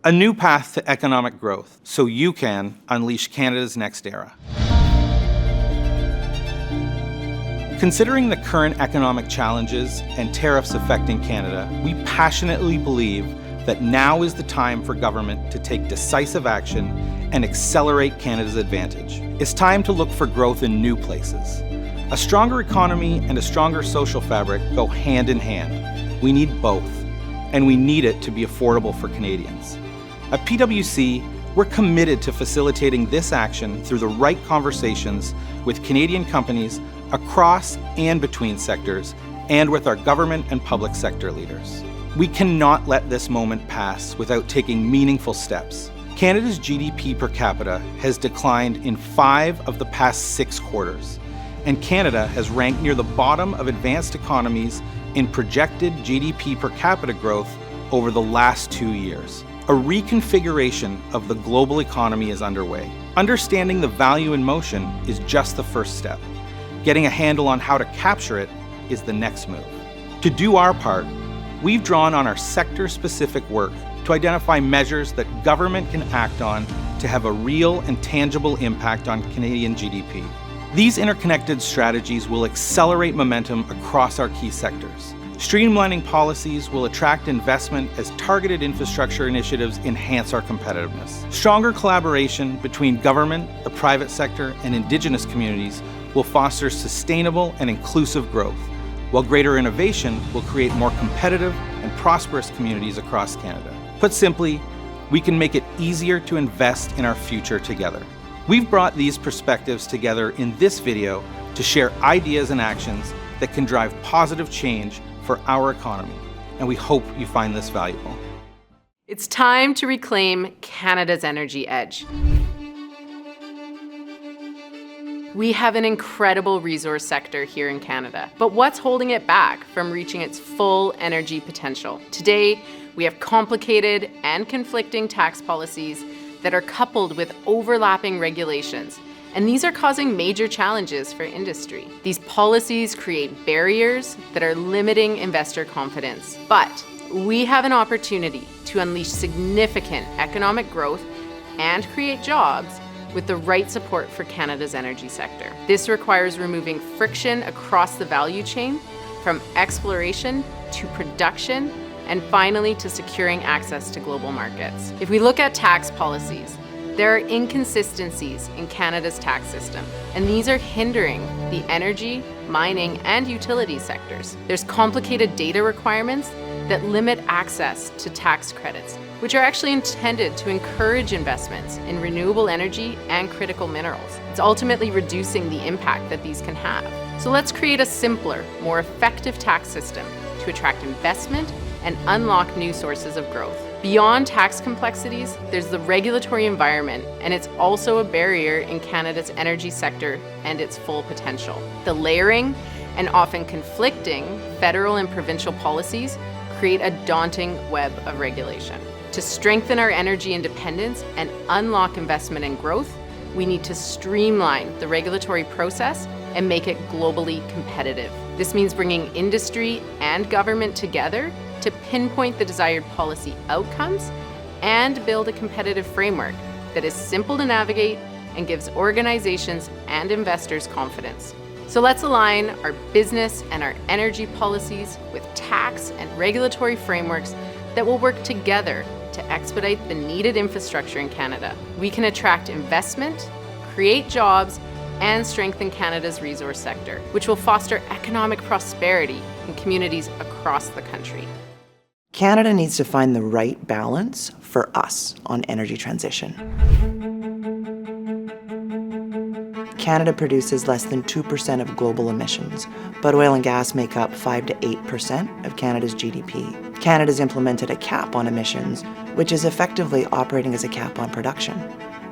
A new path to economic growth so you can unleash Canada's next era. Considering the current economic challenges and tariffs affecting Canada, we passionately believe that now is the time for government to take decisive action and accelerate Canada's advantage. It's time to look for growth in new places. A stronger economy and a stronger social fabric go hand in hand. We need both, and we need it to be affordable for Canadians. At PwC, we're committed to facilitating this action through the right conversations with Canadian companies across and between sectors, and with our government and public sector leaders. We cannot let this moment pass without taking meaningful steps. Canada's GDP per capita has declined in 5 of the past 6 quarters, and Canada has ranked near the bottom of advanced economies in projected GDP per capita growth over the last 2 years. A reconfiguration of the global economy is underway. Understanding the value in motion is just the first step. Getting a handle on how to capture it is the next move. To do our part, we've drawn on our sector-specific work to identify measures that government can act on to have a real and tangible impact on Canadian GDP. These interconnected strategies will accelerate momentum across our key sectors. Streamlining policies will attract investment as targeted infrastructure initiatives enhance our competitiveness. Stronger collaboration between government, the private sector, and Indigenous communities will foster sustainable and inclusive growth, while greater innovation will create more competitive and prosperous communities across Canada. Put simply, we can make it easier to invest in our future together. We've brought these perspectives together in this video to share ideas and actions that can drive positive change for our economy, and we hope you find this valuable. It's time to reclaim Canada's energy edge. We have an incredible resource sector here in Canada, but what's holding it back from reaching its full energy potential? Today, we have complicated and conflicting tax policies that are coupled with overlapping regulations, and these are causing major challenges for industry. These policies create barriers that are limiting investor confidence, but we have an opportunity to unleash significant economic growth and create jobs with the right support for Canada's energy sector. This requires removing friction across the value chain, from exploration to production, and finally to securing access to global markets. If we look at tax policies, there are inconsistencies in Canada's tax system, and these are hindering the energy, mining, and utility sectors. There's complicated data requirements that limit access to tax credits, which are actually intended to encourage investments in renewable energy and critical minerals. It's ultimately reducing the impact that these can have. So let's create a simpler, more effective tax system to attract investment and unlock new sources of growth. Beyond tax complexities, there's the regulatory environment, and it's also a barrier in Canada's energy sector and its full potential. The layering and often conflicting federal and provincial policies create a daunting web of regulation. To strengthen our energy independence and unlock investment and growth, we need to streamline the regulatory process and make it globally competitive. This means bringing industry and government together to pinpoint the desired policy outcomes and build a competitive framework that is simple to navigate and gives organizations and investors confidence. So let's align our business and our energy policies with tax and regulatory frameworks that will work together to expedite the needed infrastructure in Canada. We can attract investment, create jobs, and strengthen Canada's resource sector, which will foster economic prosperity in communities across the country. Canada needs to find the right balance for us on energy transition. Canada produces less than 2% of global emissions, but oil and gas make up 5 to 8% of Canada's GDP. Canada's implemented a cap on emissions, which is effectively operating as a cap on production.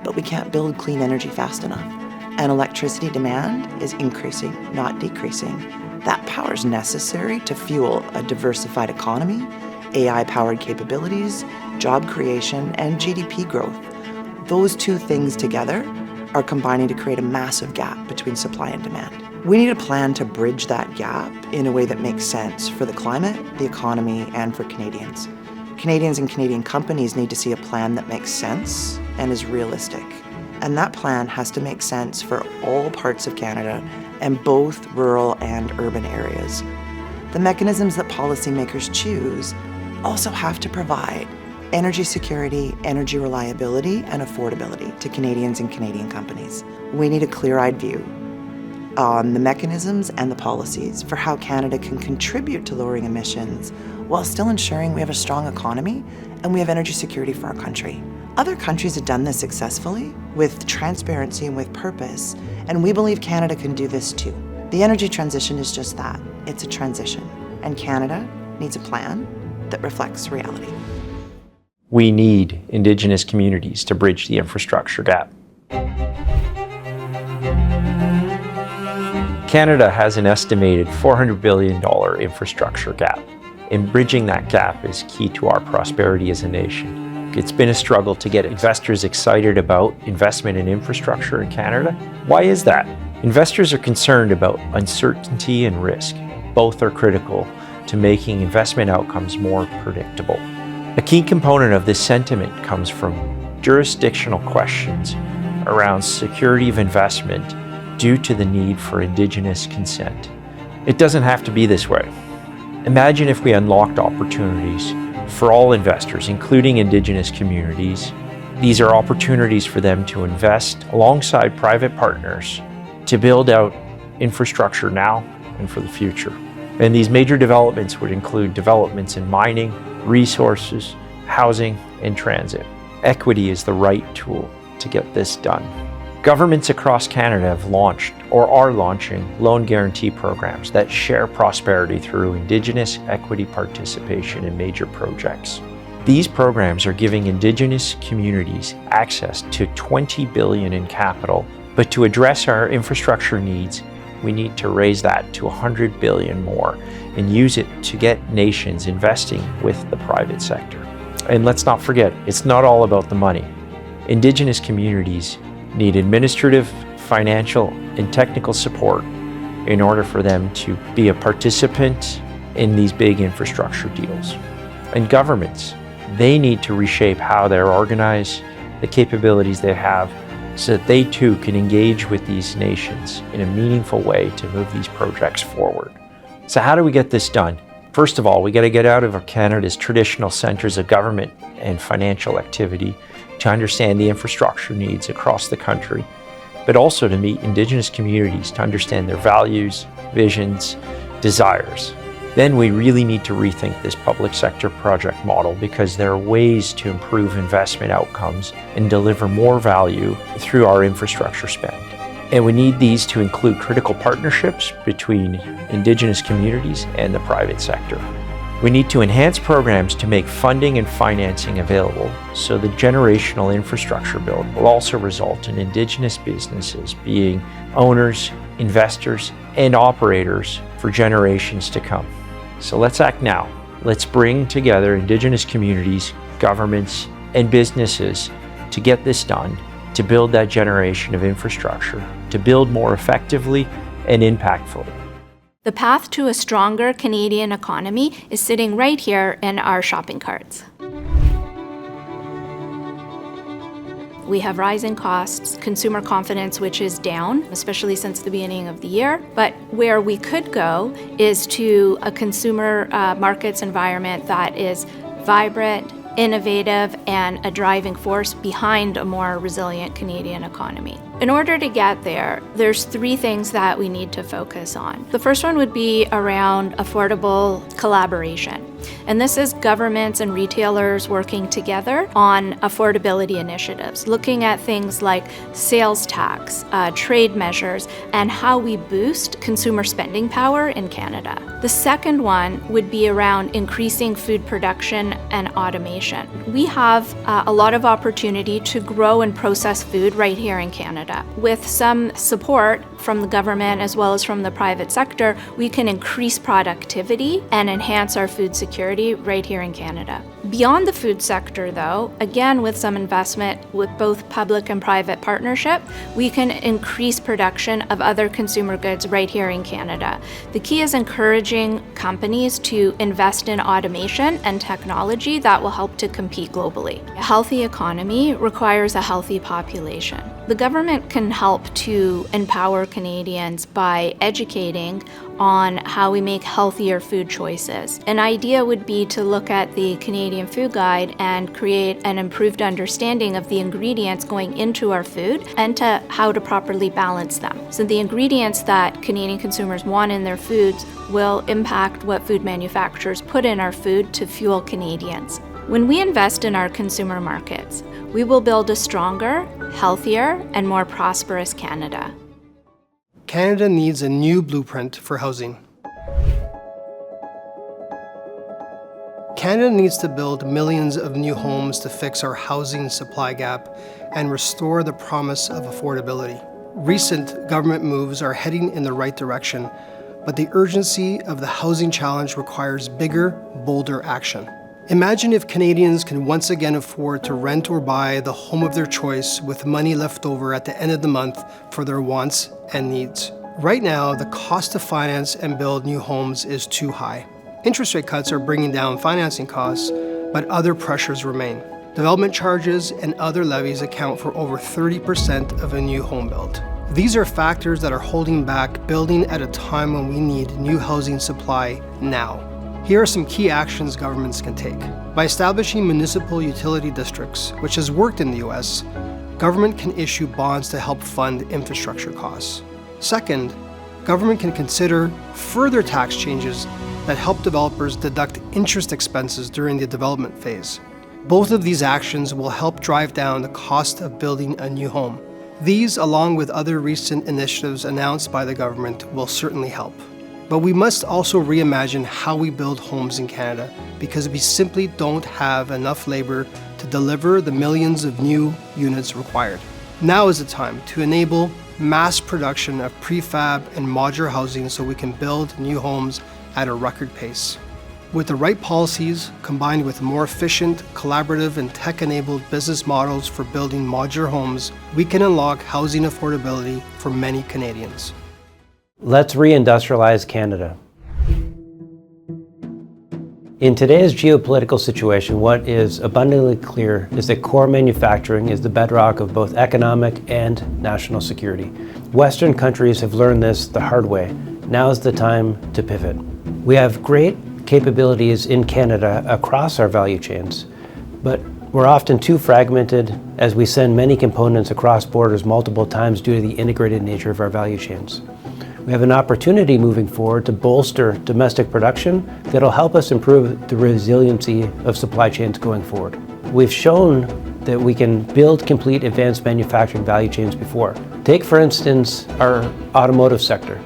But we can't build clean energy fast enough. And electricity demand is increasing, not decreasing. That power is necessary to fuel a diversified economy, AI-powered capabilities, job creation, and GDP growth. Those two things together are combining to create a massive gap between supply and demand. We need a plan to bridge that gap in a way that makes sense for the climate, the economy, and for Canadians. Canadians and Canadian companies need to see a plan that makes sense and is realistic. And that plan has to make sense for all parts of Canada and both rural and urban areas. The mechanisms that policymakers choose also have to provide energy security, energy reliability, and affordability to Canadians and Canadian companies. We need a clear-eyed view on the mechanisms and the policies for how Canada can contribute to lowering emissions while still ensuring we have a strong economy and we have energy security for our country. Other countries have done this successfully with transparency and with purpose, and we believe Canada can do this too. The energy transition is just that. It's a transition, and Canada needs a plan that reflects reality. We need Indigenous communities to bridge the infrastructure gap. Canada has an estimated $400 billion infrastructure gap, and bridging that gap is key to our prosperity as a nation. It's been a struggle to get investors excited about investment in infrastructure in Canada. Why is that? Investors are concerned about uncertainty and risk. Both are critical to making investment outcomes more predictable. A key component of this sentiment comes from jurisdictional questions around security of investment due to the need for Indigenous consent. It doesn't have to be this way. Imagine if we unlocked opportunities for all investors, including Indigenous communities. These are opportunities for them to invest alongside private partners to build out infrastructure now and for the future. And these major developments would include developments in mining, resources, housing, and transit. Equity is the right tool to get this done. Governments across Canada have launched or are launching loan guarantee programs that share prosperity through Indigenous equity participation in major projects. These programs are giving Indigenous communities access to $20 billion in capital, but to address our infrastructure needs, we need to raise that to $100 billion more and use it to get nations investing with the private sector. And let's not forget, it's not all about the money. Indigenous communities need administrative, financial, and technical support in order for them to be a participant in these big infrastructure deals. And governments, they need to reshape how they're organized, the capabilities they have, so that they too can engage with these nations in a meaningful way to move these projects forward. So how do we get this done? First of all, we got to get out of Canada's traditional centers of government and financial activity to understand the infrastructure needs across the country, but also to meet Indigenous communities to understand their values, visions, desires. Then we really need to rethink this public sector project model because there are ways to improve investment outcomes and deliver more value through our infrastructure spend. And we need these to include critical partnerships between Indigenous communities and the private sector. We need to enhance programs to make funding and financing available so the generational infrastructure build will also result in Indigenous businesses being owners, investors, and operators for generations to come. So let's act now. Let's bring together Indigenous communities, governments, and businesses to get this done, to build that generation of infrastructure, to build more effectively and impactfully. The path to a stronger Canadian economy is sitting right here in our shopping carts. We have rising costs, consumer confidence which is down, especially since the beginning of the year. But where we could go is to a consumer markets environment that is vibrant, innovative, and a driving force behind a more resilient Canadian economy. In order to get there, there's three things that we need to focus on. The first one would be around affordable collaboration. And this is governments and retailers working together on affordability initiatives, looking at things like sales tax, trade measures, and how we boost consumer spending power in Canada. The second one would be around increasing food production and automation. We have a lot of opportunity to grow and process food right here in Canada. With some support from the government as well as from the private sector, we can increase productivity and enhance our food security right here in Canada. Beyond the food sector, though, again with some investment with both public and private partnership, we can increase production of other consumer goods right here in Canada. The key is encouraging companies to invest in automation and technology that will help to compete globally. A healthy economy requires a healthy population. The government can help to empower Canadians by educating on how we make healthier food choices. An idea would be to look at the Canadian Food Guide and create an improved understanding of the ingredients going into our food and to how to properly balance them. So the ingredients that Canadian consumers want in their foods will impact what food manufacturers put in our food to fuel Canadians. When we invest in our consumer markets, we will build a stronger, healthier, and more prosperous Canada. Canada needs a new blueprint for housing. Canada needs to build millions of new homes to fix our housing supply gap and restore the promise of affordability. Recent government moves are heading in the right direction, but the urgency of the housing challenge requires bigger, bolder action. Imagine if Canadians can once again afford to rent or buy the home of their choice with money left over at the end of the month for their wants and needs. Right now, the cost to finance and build new homes is too high. Interest rate cuts are bringing down financing costs, but other pressures remain. Development charges and other levies account for over 30% of a new home build. These are factors that are holding back building at a time when we need new housing supply now. Here are some key actions governments can take. By establishing municipal utility districts, which has worked in the US, government can issue bonds to help fund infrastructure costs. Second, government can consider further tax changes that help developers deduct interest expenses during the development phase. Both of these actions will help drive down the cost of building a new home. These, along with other recent initiatives announced by the government, will certainly help. But we must also reimagine how we build homes in Canada because we simply don't have enough labor to deliver the millions of new units required. Now is the time to enable mass production of prefab and modular housing so we can build new homes at a record pace. With the right policies, combined with more efficient, collaborative, and tech-enabled business models for building modular homes, we can unlock housing affordability for many Canadians. Let's reindustrialize Canada. In today's geopolitical situation, what is abundantly clear is that core manufacturing is the bedrock of both economic and national security. Western countries have learned this the hard way. Now is the time to pivot. We have great capabilities in Canada across our value chains, but we're often too fragmented as we send many components across borders multiple times due to the integrated nature of our value chains. We have an opportunity moving forward to bolster domestic production that'll help us improve the resiliency of supply chains going forward. We've shown that we can build complete advanced manufacturing value chains before. Take, for instance, our automotive sector.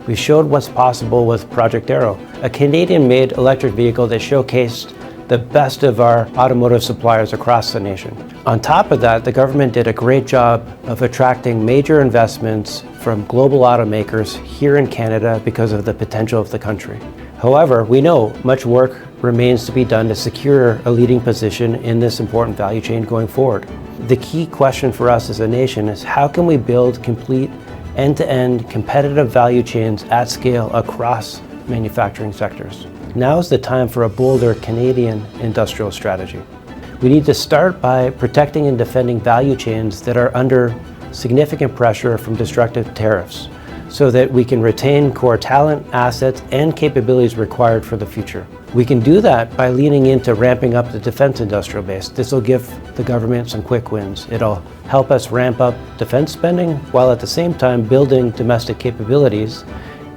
We showed what's possible with Project Arrow, a Canadian-made electric vehicle that showcased the best of our automotive suppliers across the nation. On top of that, the government did a great job of attracting major investments from global automakers here in Canada because of the potential of the country. However, we know much work remains to be done to secure a leading position in this important value chain going forward. The key question for us as a nation is how can we build complete end-to-end competitive value chains at scale across manufacturing sectors? Now is the time for a bolder Canadian industrial strategy. We need to start by protecting and defending value chains that are under significant pressure from destructive tariffs so that we can retain core talent, assets, and capabilities required for the future. We can do that by leaning into ramping up the defense industrial base. This will give the government some quick wins. It'll help us ramp up defense spending while at the same time building domestic capabilities,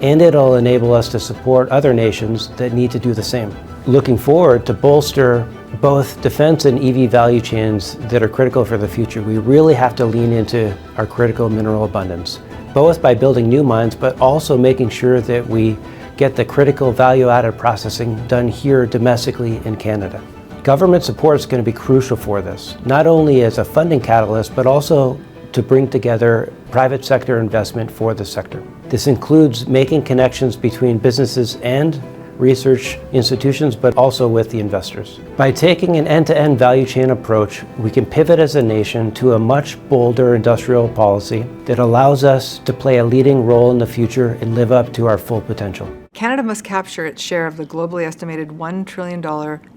and it'll enable us to support other nations that need to do the same. Looking forward to bolster both defense and EV value chains that are critical for the future, we really have to lean into our critical mineral abundance, both by building new mines, but also making sure that we get the critical value-added processing done here domestically in Canada. Government support is going to be crucial for this, not only as a funding catalyst, but also to bring together private sector investment for the sector. This includes making connections between businesses and research institutions, but also with the investors. By taking an end-to-end value chain approach, we can pivot as a nation to a much bolder industrial policy that allows us to play a leading role in the future and live up to our full potential. Canada must capture its share of the globally estimated $1 trillion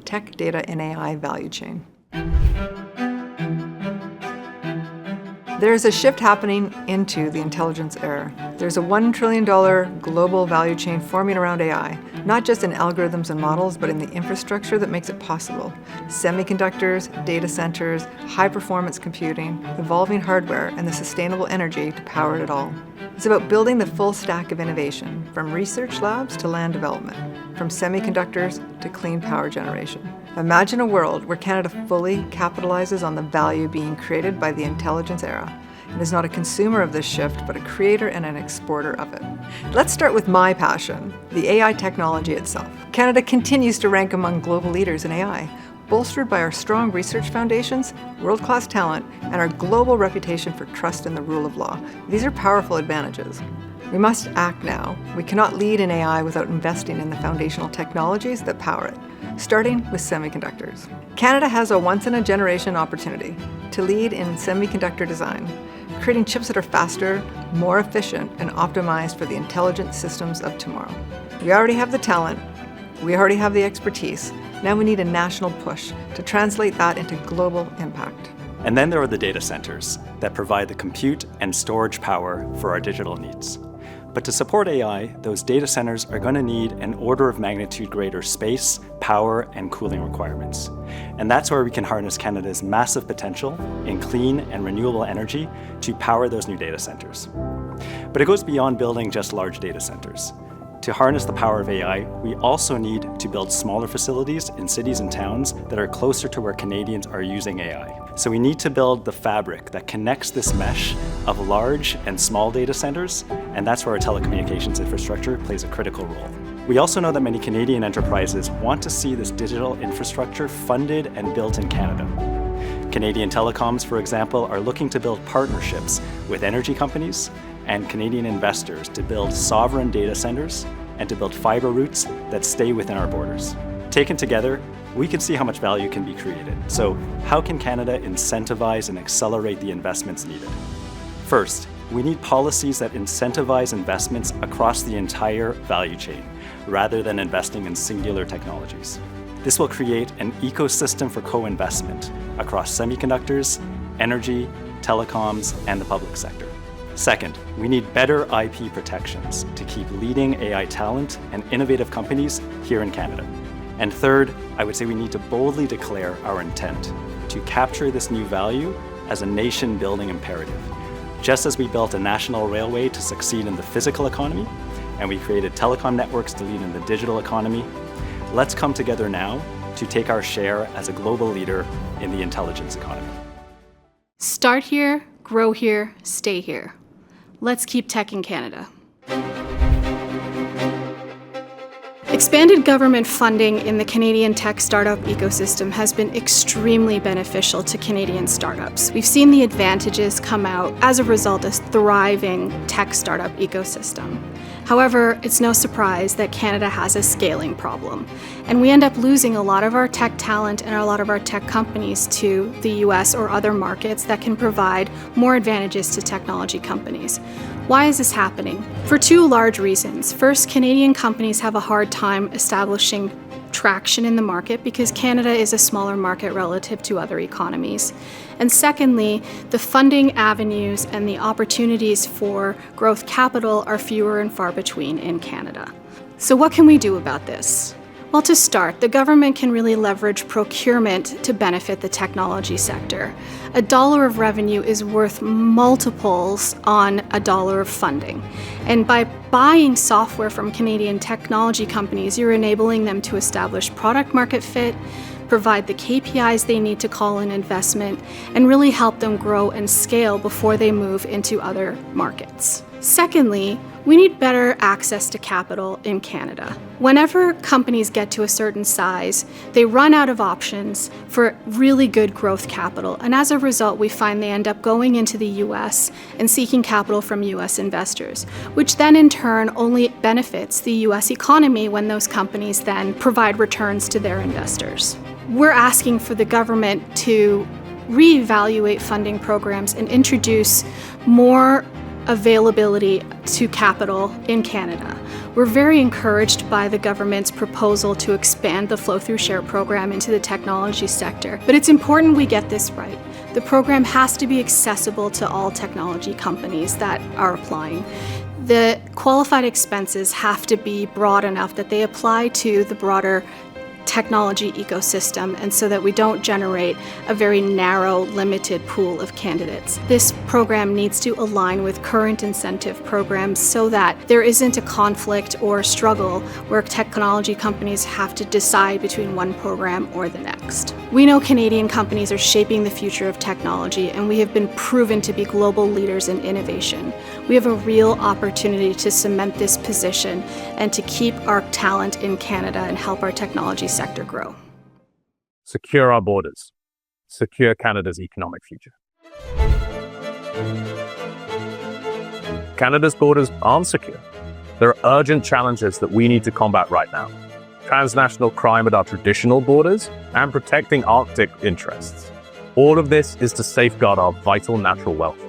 tech, data, and AI value chain. There's a shift happening into the intelligence era. There's a $1 trillion global value chain forming around AI, not just in algorithms and models, but in the infrastructure that makes it possible. Semiconductors, data centers, high-performance computing, evolving hardware, and the sustainable energy to power it all. It's about building the full stack of innovation, from research labs to land development, from semiconductors to clean power generation. Imagine a world where Canada fully capitalizes on the value being created by the intelligence era and is not a consumer of this shift, but a creator and an exporter of it. Let's start with my passion, the AI technology itself. Canada continues to rank among global leaders in AI, bolstered by our strong research foundations, world-class talent, and our global reputation for trust in the rule of law. These are powerful advantages. We must act now. We cannot lead in AI without investing in the foundational technologies that power it, starting with semiconductors. Canada has a once-in-a-generation opportunity to lead in semiconductor design, creating chips that are faster, more efficient, and optimized for the intelligent systems of tomorrow. We already have the talent, we already have the expertise. Now we need a national push to translate that into global impact. And then there are the data centers that provide the compute and storage power for our digital needs. But to support AI, those data centers are going to need an order of magnitude greater space, power, and cooling requirements. And that's where we can harness Canada's massive potential in clean and renewable energy to power those new data centers. But it goes beyond building just large data centers. To harness the power of AI, we also need to build smaller facilities in cities and towns that are closer to where Canadians are using AI. So we need to build the fabric that connects this mesh of large and small data centers, and that's where our telecommunications infrastructure plays a critical role. We also know that many Canadian enterprises want to see this digital infrastructure funded and built in Canada. Canadian telecoms, for example, are looking to build partnerships with energy companies and Canadian investors to build sovereign data centers and to build fiber routes that stay within our borders. Taken together, we can see how much value can be created. So how can Canada incentivize and accelerate the investments needed? First, we need policies that incentivize investments across the entire value chain, rather than investing in singular technologies. This will create an ecosystem for co-investment across semiconductors, energy, telecoms, and the public sector. Second, we need better IP protections to keep leading AI talent and innovative companies here in Canada. And third, I would say we need to boldly declare our intent to capture this new value as a nation-building imperative. Just as we built a national railway to succeed in the physical economy, and we created telecom networks to lead in the digital economy, let's come together now to take our share as a global leader in the intelligence economy. Start here, grow here, stay here. Let's keep tech in Canada. Expanded government funding in the Canadian tech startup ecosystem has been extremely beneficial to Canadian startups. We've seen the advantages come out as a result of a thriving tech startup ecosystem. However, it's no surprise that Canada has a scaling problem, and we end up losing a lot of our tech talent and a lot of our tech companies to the US or other markets that can provide more advantages to technology companies. Why is this happening? For two large reasons. First, Canadian companies have a hard time establishing traction in the market because Canada is a smaller market relative to other economies. And secondly, the funding avenues and the opportunities for growth capital are fewer and far between in Canada. So what can we do about this? Well, to start, the government can really leverage procurement to benefit the technology sector. $1 of revenue is worth multiples on $1 of funding. And by buying software from Canadian technology companies, you're enabling them to establish product market fit, provide the KPIs they need to call in investment, and really help them grow and scale before they move into other markets. Secondly, We need better access to capital in Canada. Whenever companies get to a certain size, they run out of options for really good growth capital, and as a result, we find they end up going into the US and seeking capital from US investors, which then in turn only benefits the US economy when those companies then provide returns to their investors. We're asking for the government to reevaluate funding programs and introduce more availability to capital in Canada. We're very encouraged by the government's proposal to expand the flow-through share program into the technology sector, but it's important we get this right. The program has to be accessible to all technology companies that are applying. The qualified expenses have to be broad enough that they apply to the broader technology ecosystem, and so that we don't generate a very narrow, limited pool of candidates. This program needs to align with current incentive programs so that there isn't a conflict or struggle where technology companies have to decide between one program or the next. We know Canadian companies are shaping the future of technology, and we have been proven to be global leaders in innovation. We have a real opportunity to cement this position and to keep our talent in Canada and help our technology sector grow. Secure our borders. Secure Canada's economic future. Canada's borders aren't secure. There are urgent challenges that we need to combat right now. Transnational crime at our traditional borders and protecting Arctic interests. All of this is to safeguard our vital natural wealth.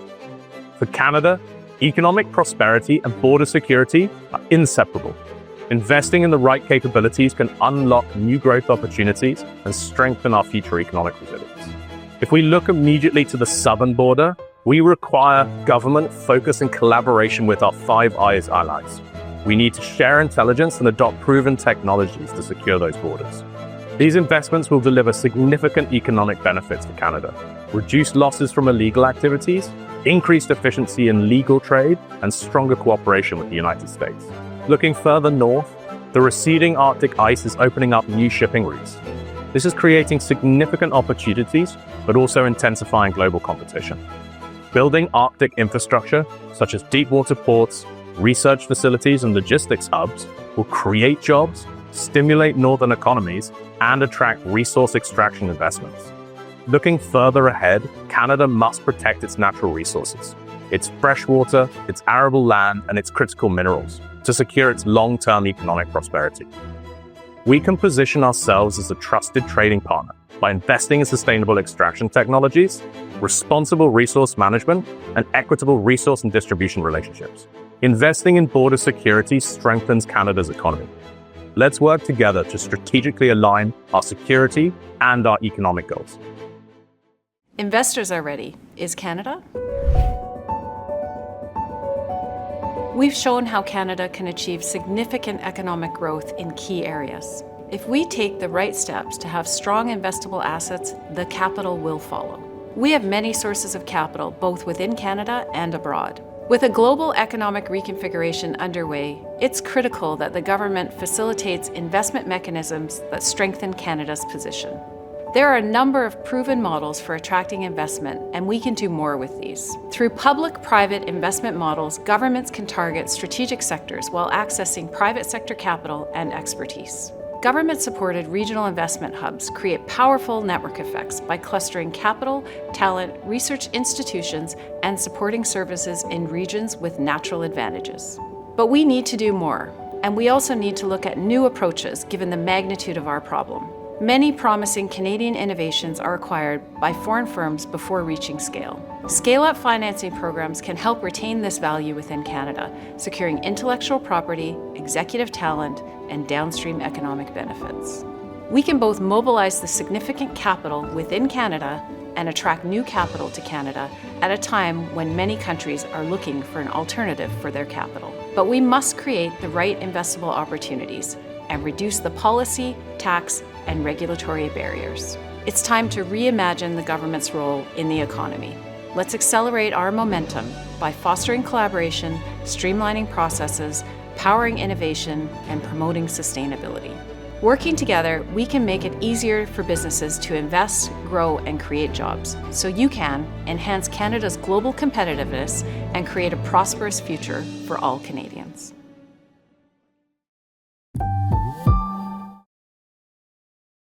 For Canada, economic prosperity and border security are inseparable. Investing in the right capabilities can unlock new growth opportunities and strengthen our future economic resilience. If we look immediately to the southern border, we require government focus and collaboration with our Five Eyes allies. We need to share intelligence and adopt proven technologies to secure those borders. These investments will deliver significant economic benefits for Canada, reduce losses from illegal activities, increased efficiency in legal trade, and stronger cooperation with the United States. Looking further north, the receding Arctic ice is opening up new shipping routes. This is creating significant opportunities, but also intensifying global competition. Building Arctic infrastructure, such as deep water ports, research facilities, and logistics hubs, will create jobs, stimulate northern economies, and attract resource extraction investments. Looking further ahead, Canada must protect its natural resources, its freshwater, its arable land, and its critical minerals, to secure its long-term economic prosperity. We can position ourselves as a trusted trading partner by investing in sustainable extraction technologies, responsible resource management, and equitable resource and distribution relationships. Investing in border security strengthens Canada's economy. Let's work together to strategically align our security and our economic goals. Investors are ready. Is Canada? We've shown how Canada can achieve significant economic growth in key areas. If we take the right steps to have strong investable assets, the capital will follow. We have many sources of capital, both within Canada and abroad. With a global economic reconfiguration underway, it's critical that the government facilitates investment mechanisms that strengthen Canada's position. There are a number of proven models for attracting investment, and we can do more with these. Through public-private investment models, governments can target strategic sectors while accessing private sector capital and expertise. Government-supported regional investment hubs create powerful network effects by clustering capital, talent, research institutions, and supporting services in regions with natural advantages. But we need to do more, and we also need to look at new approaches given the magnitude of our problem. Many promising Canadian innovations are acquired by foreign firms before reaching scale. Scale-up financing programs can help retain this value within Canada, securing intellectual property, executive talent, and downstream economic benefits. We can both mobilize the significant capital within Canada and attract new capital to Canada at a time when many countries are looking for an alternative for their capital. But we must create the right investable opportunities and reduce the policy, tax, and regulatory barriers. It's time to reimagine the government's role in the economy. Let's accelerate our momentum by fostering collaboration, streamlining processes, powering innovation, and promoting sustainability. Working together, we can make it easier for businesses to invest, grow, and create jobs, so you can enhance Canada's global competitiveness and create a prosperous future for all Canadians.